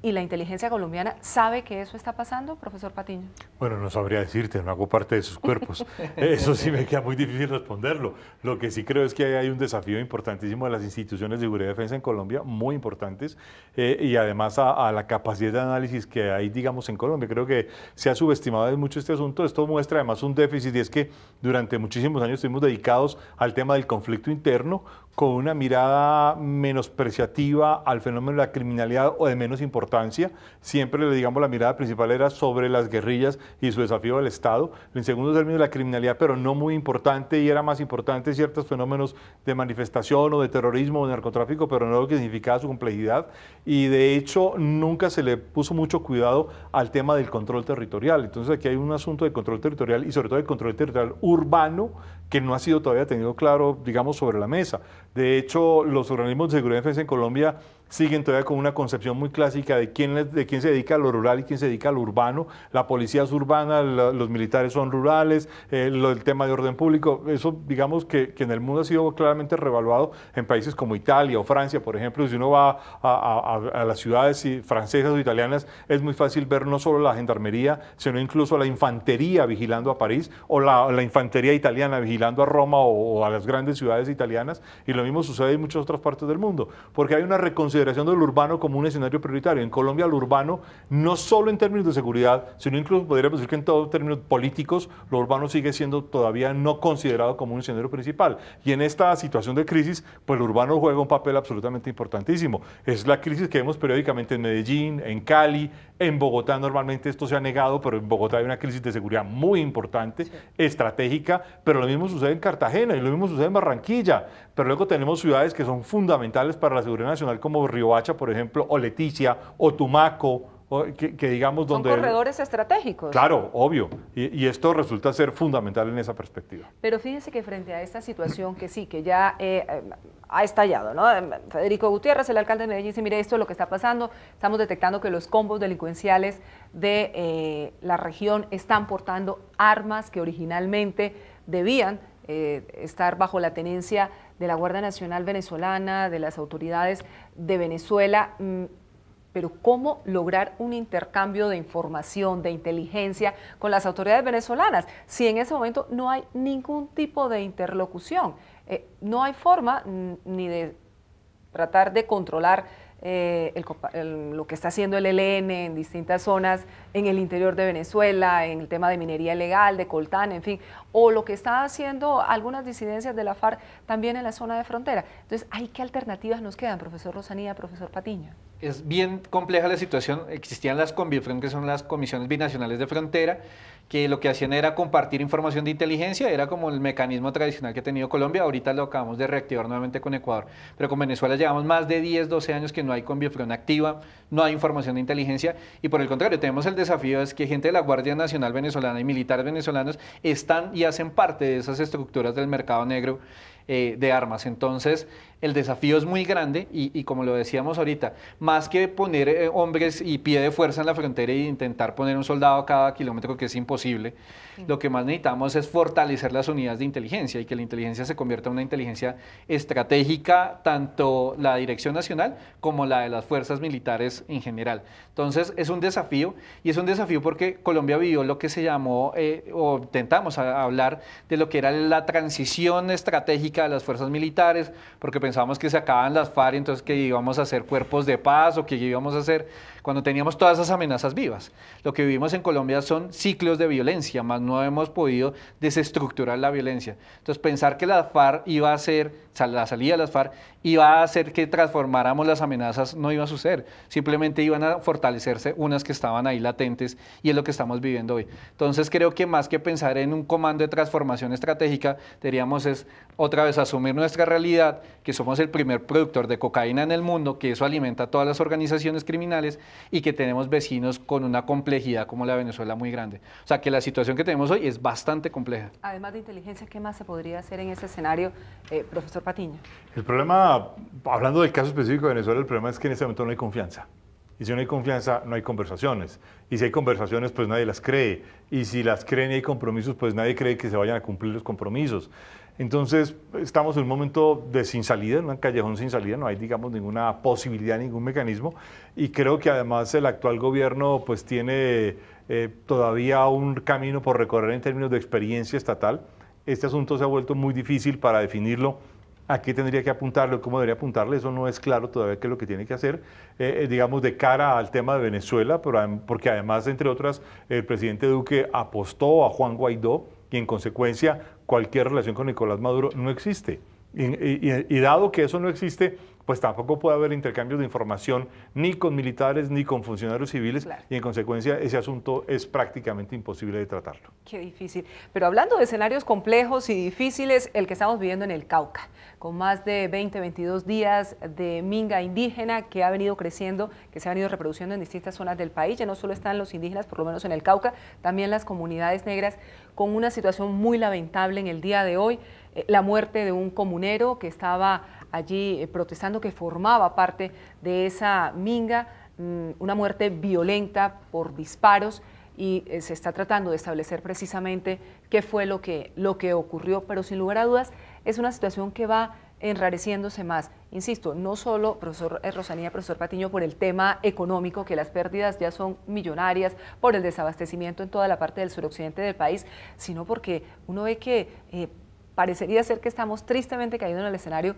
A: ¿y la inteligencia colombiana sabe que eso está pasando, profesor Patiño?
C: Bueno, no sabría decirte, no hago parte de sus cuerpos. Eso sí me queda muy difícil responderlo. Lo que sí creo es que hay un desafío importantísimo de las instituciones de seguridad y defensa en Colombia, muy importantes, y además a la capacidad de análisis que hay, digamos, en Colombia. Creo que se ha subestimado mucho este asunto. Esto muestra además un déficit, y es que durante muchísimos años estuvimos dedicados al tema del conflicto interno, con una mirada menospreciativa al fenómeno de la criminalidad o de menos importancia. Siempre, digamos, la mirada principal era sobre las guerrillas y su desafío al Estado. En segundo término, la criminalidad, pero no muy importante, y era más importante ciertos fenómenos de manifestación o de terrorismo o de narcotráfico, pero no lo que significaba su complejidad. Y de hecho, nunca se le puso mucho cuidado al tema del control territorial. Entonces, aquí hay un asunto de control territorial y sobre todo de control territorial urbano que no ha sido todavía tenido claro, digamos, sobre la mesa. De hecho, los organismos de seguridad y defensa en Colombia siguen todavía con una concepción muy clásica de quién se dedica a lo rural y quién se dedica a lo urbano. La policía es urbana, los militares son rurales, el tema de orden público, eso digamos que en el mundo ha sido claramente revaluado en países como Italia o Francia, por ejemplo. Si uno va a las ciudades francesas o italianas, es muy fácil ver no solo la gendarmería, sino incluso la infantería vigilando a París, o la infantería italiana vigilando a Roma o a las grandes ciudades italianas, y lo mismo sucede en muchas otras partes del mundo, porque hay una reconsideración consideración del urbano como un escenario prioritario. En Colombia lo urbano, no solo en términos de seguridad, sino incluso podríamos decir que en todos términos políticos, lo urbano sigue siendo todavía no considerado como un escenario principal. Y en esta situación de crisis, pues lo urbano juega un papel absolutamente importantísimo. Es la crisis que vemos periódicamente en Medellín, en Cali, en Bogotá normalmente esto se ha negado, pero en Bogotá hay una crisis de seguridad muy importante, sí, estratégica, pero lo mismo sucede en Cartagena y lo mismo sucede en Barranquilla. Pero luego tenemos ciudades que son fundamentales para la seguridad nacional como Riohacha, por ejemplo, o Leticia, o Tumaco, que digamos donde...
A: Son corredores estratégicos.
C: Claro, obvio, y esto resulta ser fundamental en esa perspectiva.
A: Pero fíjense que frente a esta situación que sí, que ya ha estallado, ¿no? Federico Gutiérrez, el alcalde de Medellín, dice, mire, esto es lo que está pasando, estamos detectando que los combos delincuenciales de la región están portando armas que originalmente debían estar bajo la tenencia de la Guardia Nacional venezolana, de las autoridades de Venezuela. Pero ¿cómo lograr un intercambio de información, de inteligencia con las autoridades venezolanas si en ese momento no hay ningún tipo de interlocución? No hay forma ni de tratar de controlar lo que está haciendo el ELN en distintas zonas en el interior de Venezuela, en el tema de minería ilegal, de coltán, en fin, o lo que está haciendo algunas disidencias de la FARC también en la zona de frontera. Entonces, ¿qué alternativas nos quedan, profesor Rosanía, profesor Patiño?
B: Es bien compleja la situación. Existían las CONVIFRON, que son las comisiones binacionales de frontera, que lo que hacían era compartir información de inteligencia, era como el mecanismo tradicional que ha tenido Colombia. Ahorita lo acabamos de reactivar nuevamente con Ecuador, pero con Venezuela llevamos más de 10, 12 años que no hay CONVIFRON activa, no hay información de inteligencia, y por el contrario, tenemos el desafío es que gente de la Guardia Nacional venezolana y militares venezolanos están y hacen parte de esas estructuras del mercado negro de armas. Entonces, el desafío es muy grande y como lo decíamos ahorita, más que poner hombres y pie de fuerza en la frontera e intentar poner un soldado a cada kilómetro, que es imposible, lo que más necesitamos es fortalecer las unidades de inteligencia y que la inteligencia se convierta en una inteligencia estratégica, tanto la Dirección Nacional como la de las fuerzas militares en general. Entonces, es un desafío, y es un desafío porque Colombia vivió lo que se llamó, o intentamos hablar de lo que era la transición estratégica de las fuerzas militares, porque pensábamos que se acababan las FARC, entonces que íbamos a hacer cuerpos de paz o que íbamos a hacer cuando teníamos todas esas amenazas vivas. Lo que vivimos en Colombia son ciclos de violencia, más no hemos podido desestructurar la violencia. Entonces pensar que la FARC iba a ser, la salida de las FARC iba a hacer que transformáramos las amenazas, no iba a suceder. Simplemente iban a fortalecerse unas que estaban ahí latentes, y es lo que estamos viviendo hoy. Entonces creo que más que pensar en un comando de transformación estratégica, deberíamos es otra vez asumir nuestra realidad, que somos el primer productor de cocaína en el mundo, que eso alimenta a todas las organizaciones criminales, y que tenemos vecinos con una complejidad como la de Venezuela muy grande. O sea que la situación que tenemos hoy es bastante compleja.
A: Además de inteligencia, ¿qué más se podría hacer en ese escenario, profesor Patiño?
C: El problema, hablando del caso específico de Venezuela, el problema es que en este momento no hay confianza. Y si no hay confianza, no hay conversaciones. Y si hay conversaciones, pues nadie las cree. Y si las creen y hay compromisos, pues nadie cree que se vayan a cumplir los compromisos. Entonces, estamos en un momento de sin salida, en un callejón sin salida, no hay, digamos, ninguna posibilidad, ningún mecanismo. Y creo que además el actual gobierno pues tiene todavía un camino por recorrer en términos de experiencia estatal. Este asunto se ha vuelto muy difícil para definirlo. ¿A qué tendría que apuntarle o cómo debería apuntarle? Eso no es claro todavía qué es lo que tiene que hacer, digamos, de cara al tema de Venezuela, porque además, entre otras, el presidente Duque apostó a Juan Guaidó y en consecuencia cualquier relación con Nicolás Maduro no existe. Y dado que eso no existe, pues tampoco puede haber intercambios de información ni con militares ni con funcionarios civiles, claro. Y en consecuencia ese asunto es prácticamente imposible de tratarlo.
A: Qué difícil. Pero hablando de escenarios complejos y difíciles, el que estamos viviendo en el Cauca, con más de 22 días de minga indígena que ha venido creciendo, que se ha venido reproduciendo en distintas zonas del país. Ya no solo están los indígenas, por lo menos en el Cauca, también las comunidades negras, con una situación muy lamentable en el día de hoy. La muerte de un comunero que estaba allí protestando, que formaba parte de esa minga, una muerte violenta por disparos, y se está tratando de establecer precisamente qué fue lo que ocurrió, pero sin lugar a dudas es una situación que va enrareciéndose más. Insisto, no solo, profesor Rosanía, profesor Patiño, por el tema económico, que las pérdidas ya son millonarias, por el desabastecimiento en toda la parte del suroccidente del país, sino porque uno ve que parecería ser que estamos tristemente cayendo en el escenario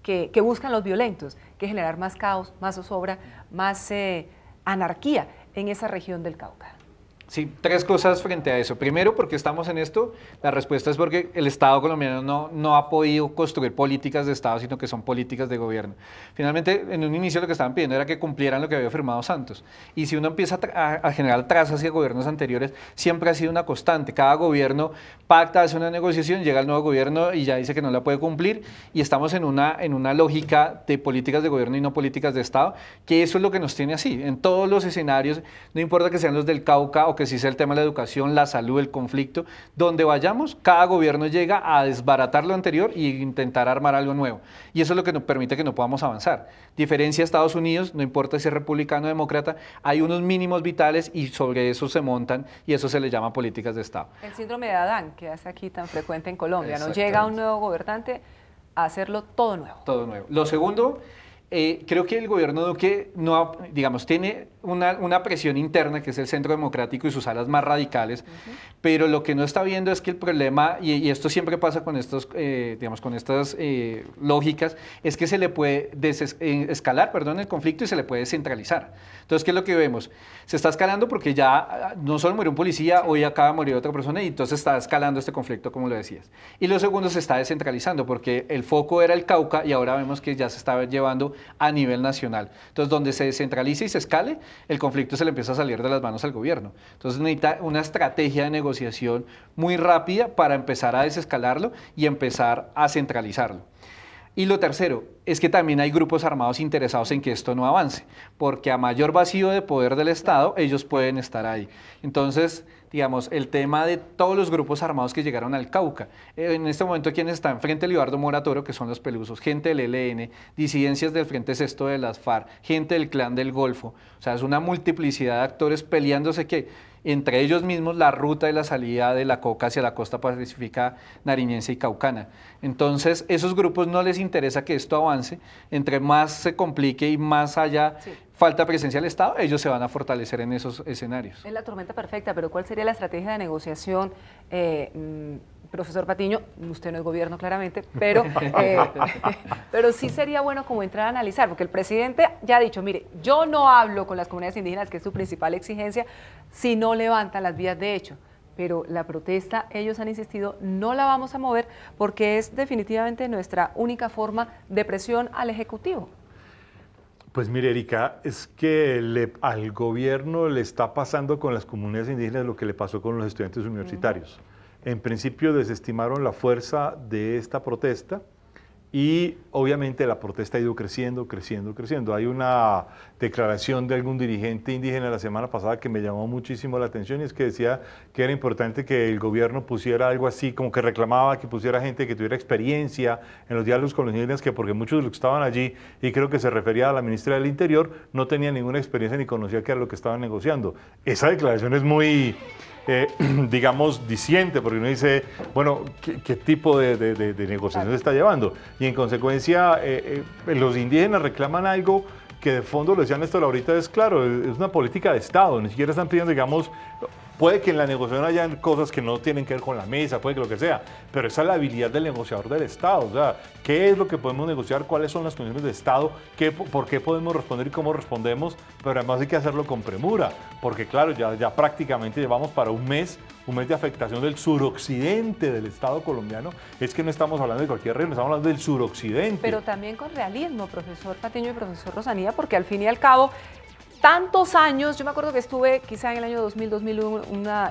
A: que buscan los violentos, que es generar más caos, más zozobra, más anarquía en esa región del Cauca.
B: Sí, tres cosas frente a eso. Primero, ¿por qué estamos en esto? La respuesta es porque el Estado colombiano no ha podido construir políticas de Estado, sino que son políticas de gobierno. Finalmente, en un inicio lo que estaban pidiendo era que cumplieran lo que había firmado Santos. Y si uno empieza a generar trazas hacia gobiernos anteriores, siempre ha sido una constante. Cada gobierno pacta, hace una negociación, llega el nuevo gobierno y ya dice que no la puede cumplir. Y estamos en una lógica de políticas de gobierno y no políticas de Estado, que eso es lo que nos tiene así. En todos los escenarios, no importa que sean los del Cauca o que si sea el tema de la educación, la salud, el conflicto, donde vayamos, cada gobierno llega a desbaratar lo anterior e intentar armar algo nuevo. Y eso es lo que nos permite que no podamos avanzar. Diferencia a Estados Unidos, no importa si es republicano o demócrata, hay unos mínimos vitales y sobre eso se montan y eso se le llama políticas de Estado.
A: El síndrome de Adán, que es aquí tan frecuente en Colombia, ¿no? Llega un nuevo gobernante a hacerlo todo nuevo.
B: Todo nuevo. Lo segundo, creo que el gobierno Duque no, digamos, tiene una presión interna que es el Centro Democrático y sus alas más radicales, pero lo que no está viendo es que el problema, y esto siempre pasa con estos, digamos, con estas lógicas, es que se le puede escalar, perdón, el conflicto y se le puede descentralizar. Entonces, ¿qué es lo que vemos? Se está escalando porque ya no solo murió un policía, hoy acaba de morir otra persona y entonces está escalando este conflicto, como lo decías. Y lo segundo, se está descentralizando porque el foco era el Cauca y ahora vemos que ya se está llevando a nivel nacional. Entonces, donde se descentralice y se escale, el conflicto se le empieza a salir de las manos al gobierno. Entonces, necesita una estrategia de negociación muy rápida para empezar a desescalarlo y empezar a centralizarlo. Y lo tercero es que también hay grupos armados interesados en que esto no avance, porque a mayor vacío de poder del Estado, ellos pueden estar ahí. Entonces, digamos, el tema de todos los grupos armados que llegaron al Cauca, en este momento quienes están frente a Libardo Mora Toro, que son los pelusos, gente del ELN, disidencias del Frente Sexto de las FARC, gente del Clan del Golfo, o sea, es una multiplicidad de actores peleándose que entre ellos mismos la ruta de la salida de la coca hacia la costa pacífica nariñense y caucana. Entonces, esos grupos no les interesa que esto avance, entre más se complique y más haya falta presencia del Estado, ellos se van a fortalecer en esos escenarios.
A: Es la tormenta perfecta, pero ¿cuál sería la estrategia de negociación? Profesor Patiño, usted no es gobierno claramente, pero sí sería bueno como entrar a analizar, porque el presidente ya ha dicho, mire, yo no hablo con las comunidades indígenas, que es su principal exigencia, si no levantan las vías de hecho. Pero la protesta, ellos han insistido, no la vamos a mover porque es definitivamente nuestra única forma de presión al Ejecutivo.
C: Pues mire, Erika, es que al gobierno le está pasando con las comunidades indígenas lo que le pasó con los estudiantes universitarios. En principio desestimaron la fuerza de esta protesta y obviamente la protesta ha ido creciendo, creciendo, creciendo. Hay una declaración de algún dirigente indígena la semana pasada que me llamó muchísimo la atención y es que decía que era importante que el gobierno pusiera algo así, como que reclamaba que pusiera gente que tuviera experiencia en los diálogos con los indígenas, que porque muchos de los que estaban allí, y creo que se refería a la ministra del Interior, no tenían ninguna experiencia ni conocía qué era lo que estaban negociando. Esa declaración es muy... digamos, diciente, porque uno dice, bueno, ¿qué tipo de negociación se está llevando? Y en consecuencia, los indígenas reclaman algo que de fondo, lo decía Néstor ahorita, es claro, es una política de Estado, ni siquiera están pidiendo, digamos, puede que en la negociación hayan cosas que no tienen que ver con la mesa, puede que lo que sea, pero esa es la habilidad del negociador del Estado, o sea, ¿qué es lo que podemos negociar? ¿Cuáles son las condiciones de Estado? ¿Por qué podemos responder y cómo respondemos? Pero además hay que hacerlo con premura, porque claro, ya prácticamente llevamos para un mes de afectación del suroccidente del Estado colombiano. Es que no estamos hablando de cualquier región, estamos hablando del suroccidente.
A: Pero también con realismo, profesor Patiño y profesor Rosanía, porque al fin y al cabo, tantos años, yo me acuerdo que estuve quizá en el año 2000, 2001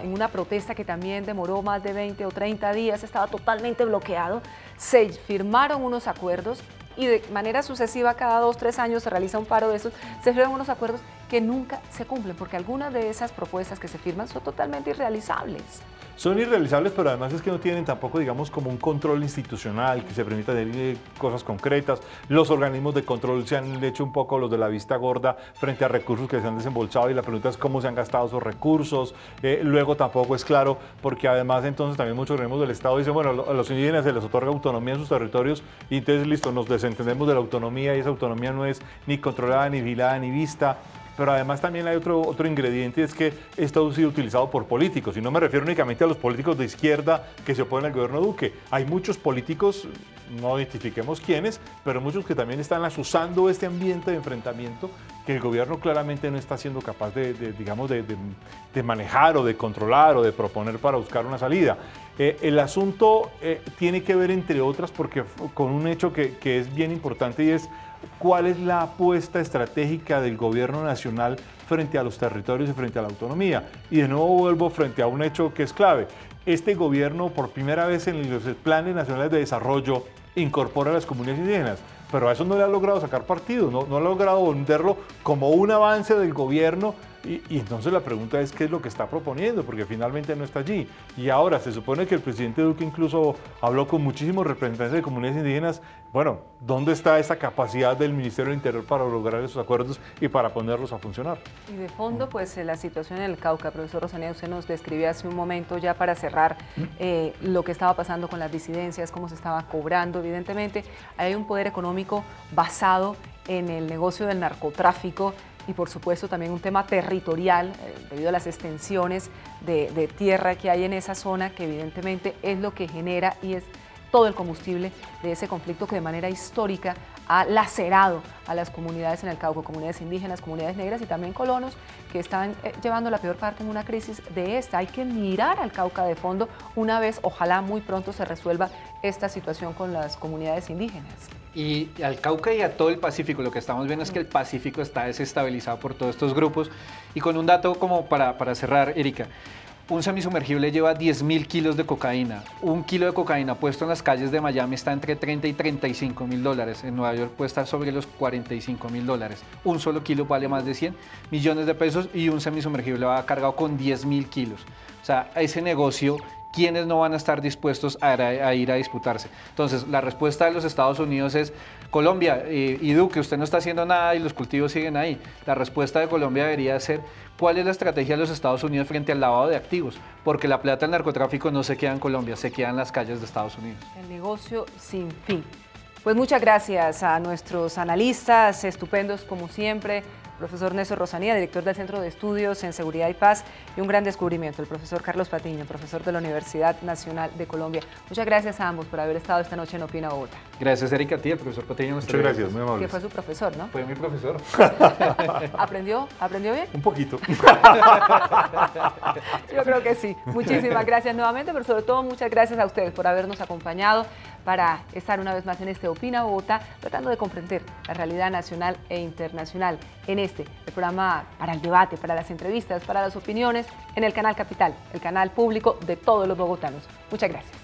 A: en una protesta que también demoró más de 20 o 30 días, estaba totalmente bloqueado, se firmaron unos acuerdos y de manera sucesiva cada 2 o 3 años se realiza un paro de esos, se firman unos acuerdos que nunca se cumplen, porque algunas de esas propuestas que se firman son totalmente irrealizables.
C: Son irrealizables, pero además es que no tienen tampoco, digamos, como un control institucional que se permita hacer cosas concretas. Los organismos de control se han hecho un poco los de la vista gorda frente a recursos que se han desembolsado y la pregunta es cómo se han gastado esos recursos. Luego tampoco es claro, porque además entonces también muchos organismos del Estado dicen, bueno, a los indígenas se les otorga autonomía en sus territorios y entonces listo, nos desentendemos de la autonomía y esa autonomía no es ni controlada, ni vigilada, ni vista. pero además también hay otro ingrediente, es que esto ha sido utilizado por políticos, y no me refiero únicamente a los políticos de izquierda que se oponen al gobierno Duque. Hay muchos políticos, no identifiquemos quiénes, pero muchos que también están asusando este ambiente de enfrentamiento que el gobierno claramente no está siendo capaz de manejar o de controlar o de proponer para buscar una salida. El asunto tiene que ver, entre otras, porque con un hecho que es bien importante, y es cuál es la apuesta estratégica del gobierno nacional frente a los territorios y frente a la autonomía. Y de nuevo vuelvo frente a un hecho que es clave. Este gobierno, por primera vez en los planes nacionales de desarrollo, incorpora a las comunidades indígenas, pero a eso no le ha logrado sacar partido, no ha logrado venderlo como un avance del gobierno. Y entonces la pregunta es qué es lo que está proponiendo, porque finalmente no está allí. Y ahora se supone que el presidente Duque incluso habló con muchísimos representantes de comunidades indígenas. Bueno, ¿dónde está esa capacidad del Ministerio del Interior para lograr esos acuerdos y para ponerlos a funcionar?
A: Y de fondo, pues la situación en el Cauca, profesor Rosanía, usted nos describió hace un momento, ya para cerrar, lo que estaba pasando con las disidencias, cómo se estaba cobrando. Evidentemente, hay un poder económico basado en el negocio del narcotráfico, y por supuesto también un tema territorial debido a las extensiones de tierra que hay en esa zona, que evidentemente es lo que genera y es todo el combustible de ese conflicto que de manera histórica ha lacerado a las comunidades en el Cauca, comunidades indígenas, comunidades negras y también colonos que están llevando la peor parte en una crisis de esta. Hay que mirar al Cauca de fondo una vez, ojalá muy pronto se resuelva esta situación con las comunidades indígenas.
B: Y al Cauca y a todo el Pacífico, lo que estamos viendo es que el Pacífico está desestabilizado por todos estos grupos. Y con un dato como para cerrar, Erika, un semisumergible lleva 10.000 kilos de cocaína. Un kilo de cocaína puesto en las calles de Miami está entre 30 y 35 mil dólares. En Nueva York puede estar sobre los 45 mil dólares. Un solo kilo vale más de 100 millones de pesos y un semisumergible va cargado con 10.000 kilos. O sea, ese negocio, ¿quiénes no van a estar dispuestos a ir a disputarse? Entonces, la respuesta de los Estados Unidos es: Colombia y Duque, usted no está haciendo nada y los cultivos siguen ahí. La respuesta de Colombia debería ser: ¿cuál es la estrategia de los Estados Unidos frente al lavado de activos? Porque la plata del narcotráfico no se queda en Colombia, se queda en las calles de Estados Unidos.
A: El negocio sin fin. Pues muchas gracias a nuestros analistas, estupendos como siempre, profesor Néstor Rosanía, director del Centro de Estudios en Seguridad y Paz, y un gran descubrimiento, el profesor Carlos Patiño, profesor de la Universidad Nacional de Colombia. Muchas gracias a ambos por haber estado esta noche en Opina Bogotá.
B: Gracias, Erika, a ti, el profesor Patiño.
C: Muchas gracias, muy amable.
A: Que fue su profesor, ¿no?
B: Fue mi profesor.
A: ¿Aprendió bien?
C: Un poquito.
A: Yo creo que sí. Muchísimas gracias nuevamente, pero sobre todo muchas gracias a ustedes por habernos acompañado para estar una vez más en este Opina Bogotá, tratando de comprender la realidad nacional e internacional en el programa para el debate, para las entrevistas, para las opiniones, en el Canal Capital, el canal público de todos los bogotanos. Muchas gracias.